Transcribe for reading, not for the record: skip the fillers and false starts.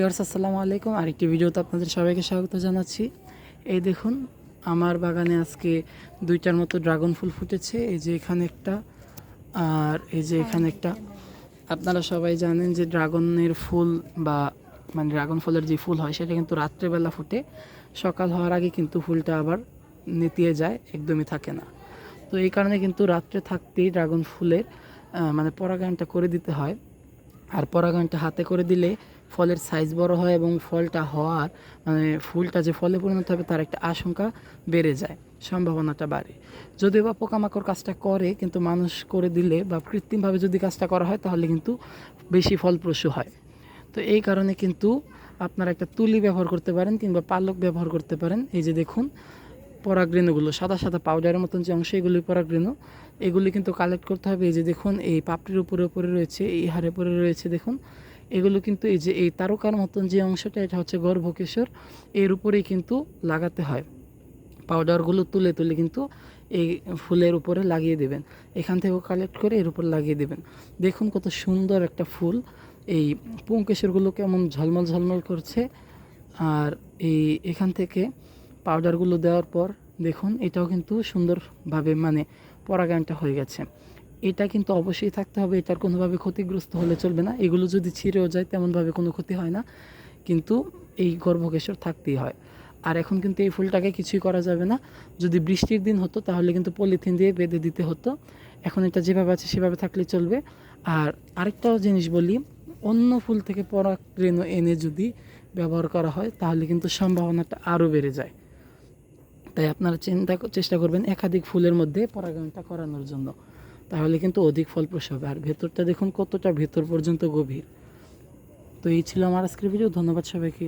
Viewers আসসালামু আলাইকুম। আরেকটি ভিডিওতে আপনাদের সবাইকে স্বাগত জানাচ্ছি। এই দেখুন, আমার বাগানে আজকে দুইটার মতো ড্রাগন ফুল ফুটেছে। এই যে এখানে একটা, আর এই যে এখানে একটা। আপনারা সবাই জানেন যে ড্রাগনের ফুল বা ড্রাগন ফলের যে ফুল হয় সেটা কিন্তু রাত্রেবেলা ফুটে, সকাল হওয়ার আগে কিন্তু ফুলটা আবার নেতিয়ে যায়, একদমই থাকে না। তো এই কারণে কিন্তু রাত্রে থাকতেই ড্রাগন ফুলের পরাগায়নটা করে দিতে হয়। আর পরাগায়নটা হাতে করে দিলে ফলের সাইজ বড় হয় এবং ফলটা হওয়ার ফুলটা যে ফলে পরিণত হবে তার একটা আশঙ্কা বেড়ে যায়, সম্ভাবনাটা বাড়ে। যদিও বা পোকামাকড় কাজটা করে, কিন্তু মানুষ করে দিলে বা কৃত্রিমভাবে যদি কাজটা করা হয় তাহলে কিন্তু বেশি ফলপ্রসূ হয়। তো এই কারণে কিন্তু আপনারা একটা তুলি ব্যবহার করতে পারেন কিংবা পালক ব্যবহার করতে পারেন। এই যে দেখুন, পরাগরেণুগুলো সাদা সাদা পাউডারের মতন যে অংশ, এগুলি পরাগরেণু। এগুলি কিন্তু কালেক্ট করতে হবে। এই যে দেখুন, এই পাপড়ির উপরে রয়েছে, এই হাড়ের উপরে রয়েছে দেখুন, এগুলো কিন্তু এই যে এই তারকার মতন যে অংশটা, এটা হচ্ছে গর্ভকেশর, এর উপরেই কিন্তু লাগাতে হয়। পাউডারগুলো তুলে তুলে কিন্তু এই ফুলের উপরে লাগিয়ে দেবেন, এখান থেকেও কালেক্ট করে এর উপর লাগিয়ে দেবেন। দেখুন কত সুন্দর একটা ফুল। এই পুংকেশরগুলো কেমন ঝলমল ঝলমল করছে। আর এখান থেকে পাউডারগুলো দেওয়ার পর দেখুন, এটাও কিন্তু সুন্দরভাবে পরাগায়নটা হয়ে গেছে। এটা কিন্তু অবশ্যই থাকতে হবে, এটার কোনোভাবে ক্ষতিগ্রস্ত হলে চলবে না। এগুলো যদি ছিঁড়েও যায় তেমনভাবে কোনো ক্ষতি হয় না, কিন্তু এই গর্ভকেশর থাকতেই হয়। আর এখন কিন্তু এই ফুলটাকে কিছুই করা যাবে না। যদি বৃষ্টির দিন হতো তাহলে কিন্তু পলিথিন দিয়ে বেঁধে দিতে হতো। এখন এটা যেভাবে আছে সেভাবে থাকলে চলবে। আর আরেকটাও জিনিস বলি, অন্য ফুল থেকে পরাগরেণু এনে যদি ব্যবহার করা হয় তাহলে কিন্তু সম্ভাবনাটা আরও বেড়ে যায়। তাই আপনারা চেষ্টা করবেন একাধিক ফুলের মধ্যে পরাগায়নটা করানোর জন্য, তাহলে কিন্তু অধিক ফলপ্রসূ হবে। আর ভেতরটা দেখুন কতটা ভেতর পর্যন্ত গভীর। তো এই ছিল আমার আজকের ভিডিও। ধন্যবাদ সবাইকে।